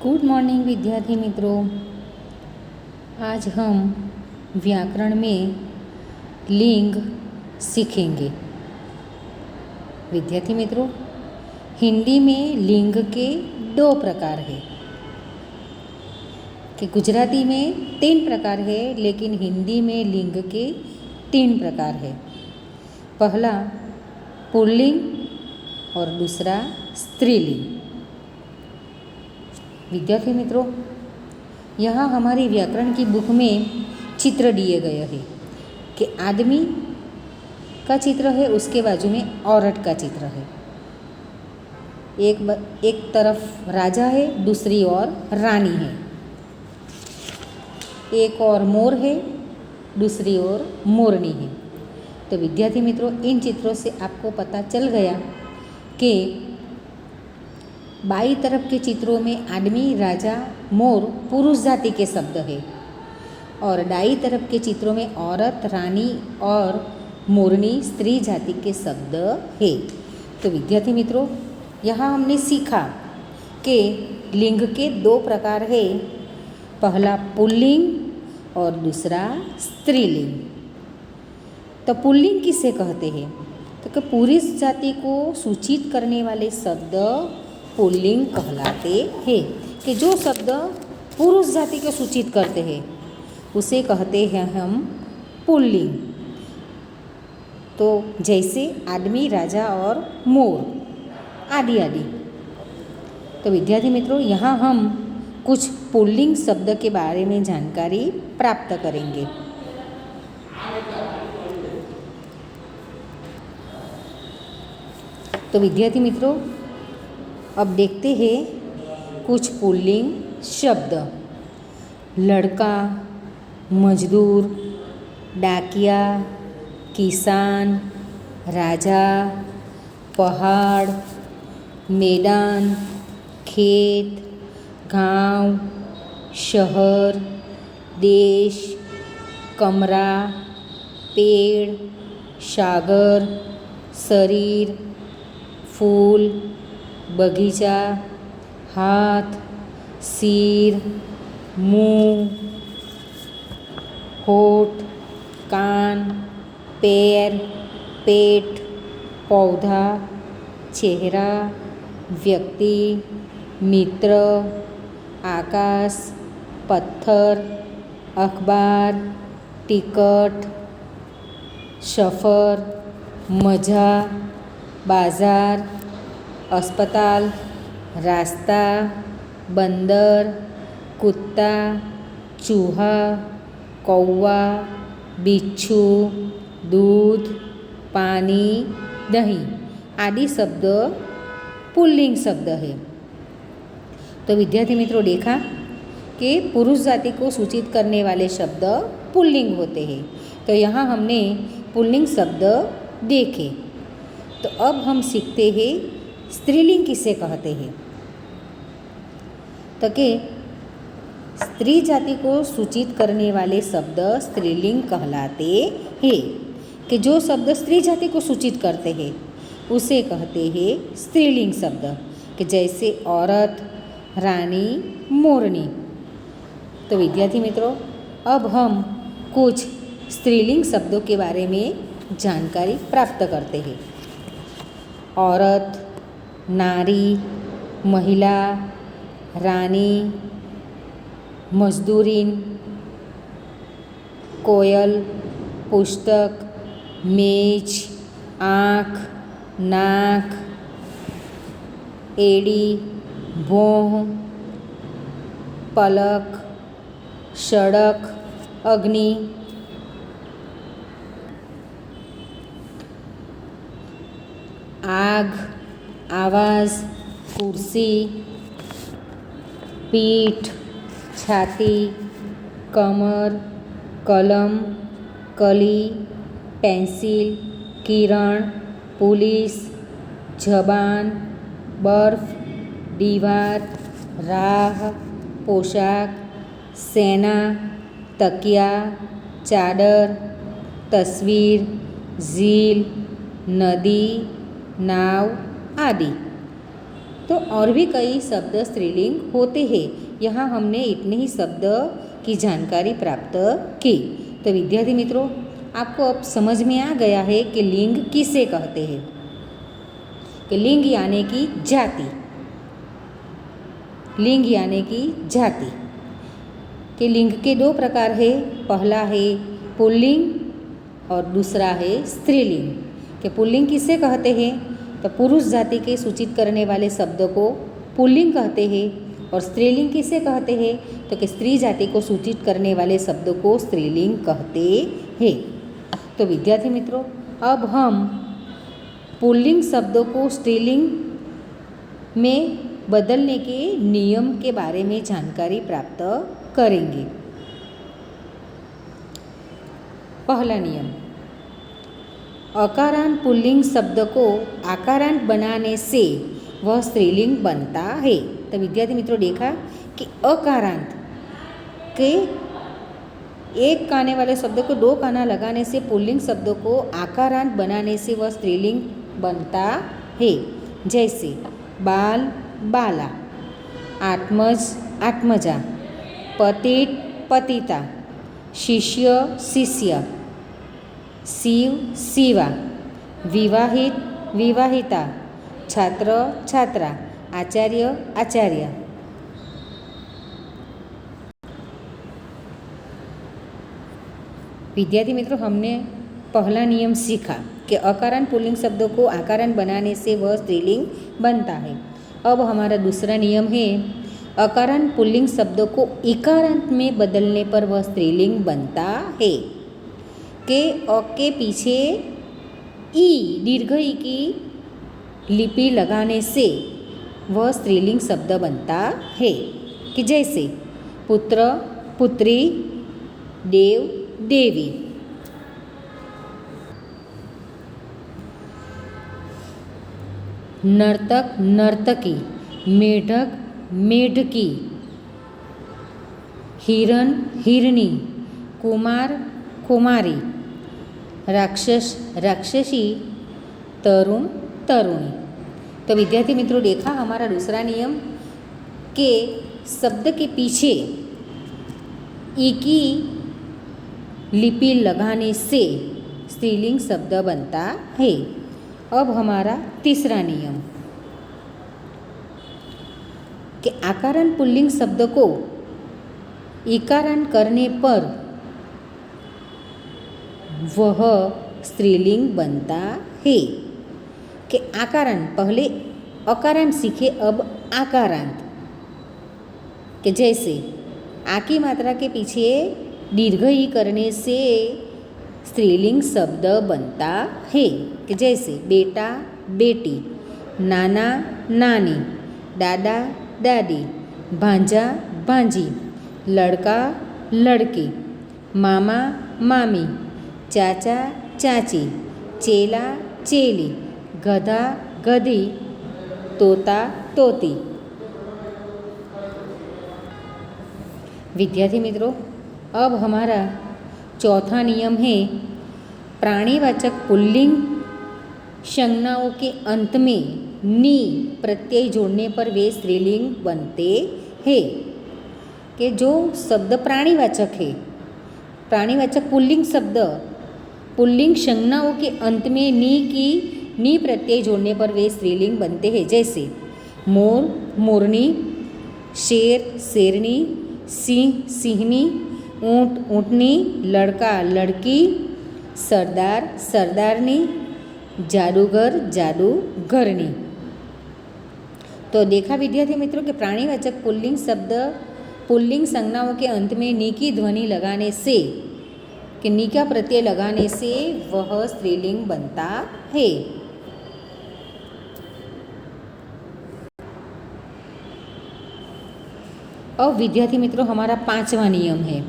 Good morning विद्यार्थी मित्रों। आज हम व्याकरण में लिंग सीखेंगे। विद्यार्थी मित्रों, हिंदी में लिंग के 2 प्रकार हैं कि गुजराती में 3 प्रकार है, लेकिन हिंदी में लिंग के 3 प्रकार है। पहला पुल्लिंग और दूसरा स्त्रीलिंग। विद्यार्थी मित्रों, यहाँ हमारी व्याकरण की बुक में चित्र दिए गए हैं कि आदमी का चित्र है, उसके बाजू में औरत का चित्र है। एक तरफ राजा है, दूसरी ओर रानी है। एक और मोर है, दूसरी ओर मोरनी है। तो विद्यार्थी मित्रों, इन चित्रों से आपको पता चल गया कि बाई तरफ के चित्रों में आदमी, राजा, मोर पुरुष जाति के शब्द है और दाई तरफ के चित्रों में औरत, रानी और मोरनी स्त्री जाति के शब्द है। तो विद्यार्थी मित्रों, यहाँ हमने सीखा कि लिंग के 2 प्रकार है, पहला पुल्लिंग और दूसरा स्त्रीलिंग। तो पुल्लिंग किसे कहते हैं? तो कि पुरुष जाति को सूचित करने वाले शब्द पुल्लिंग कहलाते हैं। कि जो शब्द पुरुष जाति को सूचित करते हैं उसे कहते हैं हम पुल्लिंग। तो जैसे आदमी, राजा और मोर आदि आदि। तो विद्यार्थी मित्रों, यहाँ हम कुछ पुल्लिंग शब्द के बारे में जानकारी प्राप्त करेंगे। तो विद्यार्थी मित्रों, अब देखते हैं कुछ पुल्लिंग शब्द। लड़का, मजदूर, डाकिया, किसान, राजा, पहाड़, मैदान, खेत, गांव, शहर, देश, कमरा, पेड़, सागर, शरीर, फूल, बगीचा, हाथ, सिर, मुंह, होठ, कान, पैर, पेट, पौधा, चेहरा, व्यक्ति, मित्र, आकाश, पत्थर, अखबार, टिकट, सफ़र, मज़ा, बाज़ार, अस्पताल, रास्ता, बंदर, कुत्ता, चूहा, कौवा, बिच्छू, दूध, पानी, दही आदि शब्द पुल्लिंग शब्द है। तो विद्यार्थी मित्रों, देखा कि पुरुष जाति को सूचित करने वाले शब्द पुल्लिंग होते हैं। तो यहाँ हमने पुल्लिंग शब्द देखे। तो अब हम सीखते हैं स्त्रीलिंग किसे कहते हैं। तो कि स्त्री जाति को सूचित करने वाले शब्द स्त्रीलिंग कहलाते हैं। कि जो शब्द स्त्री जाति को सूचित करते हैं उसे कहते हैं स्त्रीलिंग शब्द। कि जैसे औरत, रानी, मोरनी। तो विद्यार्थी मित्रों, अब हम कुछ स्त्रीलिंग शब्दों के बारे में जानकारी प्राप्त करते हैं। औरत, नारी, महिला, रानी, मजदूरीन, कोयल, पुस्तक, मेज, आँख, नाक, एड़ी, भौं, पलक, सड़क, अग्नि, आग, आवाज़, कुर्सी, पीठ, छाती, कमर, कलम, कली, पेंसिल, किरण, पुलिस, जबान, बर्फ, दीवार, राह, पोशाक, सेना, तकिया, चादर, तस्वीर, झील, नदी, नाव आदि। तो और भी कई शब्द स्त्रीलिंग होते हैं। यहाँ हमने इतने ही शब्द की जानकारी प्राप्त की। तो विद्यार्थी मित्रों, आपको अब समझ में आ गया है कि लिंग किसे कहते हैं। कि लिंग यानी कि जाति, लिंग यानी कि जाति। कि लिंग के दो प्रकार है, पहला है पुल्लिंग और दूसरा है स्त्रीलिंग। कि पुल्लिंग किसे कहते हैं, तो पुरुष जाति के सूचित करने वाले शब्द को पुल्लिंग कहते हैं। और स्त्रीलिंग किसे कहते हैं, तो कि स्त्री जाति को सूचित करने वाले शब्द को स्त्रीलिंग कहते हैं। तो विद्यार्थी मित्रों, अब हम पुल्लिंग शब्दों को स्त्रीलिंग में बदलने के नियम के बारे में जानकारी प्राप्त करेंगे। पहला नियम, अकारांत पुल्लिंग शब्द को आकारांत बनाने से वह स्त्रीलिंग बनता है। तो विद्यार्थी मित्रों, देखा कि अकारांत के एक काने वाले शब्द को दो काना लगाने से पुल्लिंग शब्द को आकारांत बनाने से वह स्त्रीलिंग बनता है। जैसे बाल बाला, आत्मज आत्मजा, पतित पतिता, शिष्य शिष्य, शिव शिवा, विवाहित विवाहिता, छात्र छात्रा, आचार्य आचार्य। विद्यार्थी मित्रों, हमने पहला नियम सीखा कि अकारांत पुल्लिंग शब्दों को आकारांत बनाने से वह स्त्रीलिंग बनता है। अब हमारा दूसरा नियम है, अकारांत पुल्लिंग शब्दों को इकारांत में बदलने पर वह स्त्रीलिंग बनता है। कि अ के पीछे ई दीर्घ ई की लिपि लगाने से वह स्त्रीलिंग शब्द बनता है। कि जैसे पुत्र पुत्री, देव देवी। नर्तक नर्तकी, मेढक मेढकी, हिरण हिरणी, कुमार कुमारी, राक्षस राक्षसी, तरुण तरुणी। तो विद्यार्थी मित्रों, देखा हमारा दूसरा नियम के शब्द के पीछे ई की लिपि लगाने से स्त्रीलिंग शब्द बनता है। अब हमारा तीसरा नियम कि आकारांत पुल्लिंग शब्द को इकारांत करने पर वह स्त्रीलिंग बनता है। कि आकारांत, पहले अकारांत सीखे, अब आकारांत। कि जैसे आ की मात्रा के पीछे दीर्घ ई करने से स्त्रीलिंग शब्द बनता है। कि जैसे बेटा बेटी, नाना नानी, दादा दादी, भांजा भांजी, लड़का लड़की, मामा मामी, चाचा चाची, चेला चेली, गधा गधी, तोता तोती। विद्यार्थी मित्रों, अब हमारा चौथा नियम है, प्राणीवाचक पुल्लिंग संज्ञाओं के अंत में नी प्रत्यय जोड़ने पर वे स्त्रीलिंग बनते हैं। कि जो शब्द प्राणीवाचक है, प्राणीवाचक पुल्लिंग शब्द पुल्लिंग संज्ञाओं के अंत में नी प्रत्यय जोड़ने पर वे स्त्रीलिंग बनते हैं। जैसे मोर मोरनी, शेर शेरनी, सिंह सिंहनी, ऊँट ऊँटनी, लड़का लड़की, सरदार सरदारनी, जादूगर जादूगरनी। तो देखा विद्यार्थी मित्रों कि प्राणीवाचक पुल्लिंग शब्द पुल्लिंग संज्ञाओं के अंत में नी की ध्वनि लगाने से, कि नी का प्रत्यय लगाने से वह स्त्रीलिंग बनता है। अब विद्यार्थी मित्रों, हमारा पांचवा नियम है।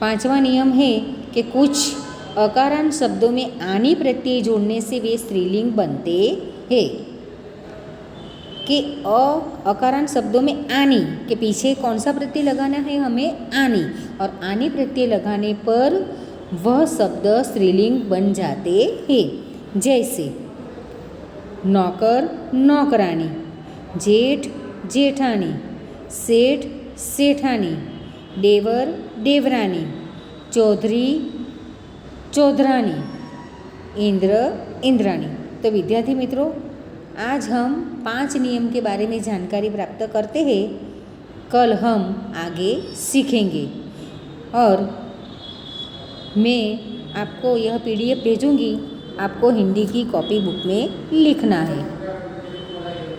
पांचवा नियम है कि कुछ अकारांत शब्दों में आनी प्रत्यय जोड़ने से वे स्त्रीलिंग बनते हैं। कि अकारांत शब्दों में आनी के पीछे कौन सा प्रत्यय लगाना है, हमें आनी, और आनी प्रत्यय लगाने पर वह शब्द स्त्रीलिंग बन जाते हैं। जैसे नौकर नौकरानी, जेठ जेठानी, सेठ सेठानी, देवर देवरानी, चौधरी चौधरानी, इंद्र इंद्राणी। तो विद्यार्थी मित्रों, आज हम 5 नियम के बारे में जानकारी प्राप्त करते हैं। कल हम आगे सीखेंगे और मैं आपको यह PDF भेजूँगी, आपको हिंदी की कॉपी बुक में लिखना है।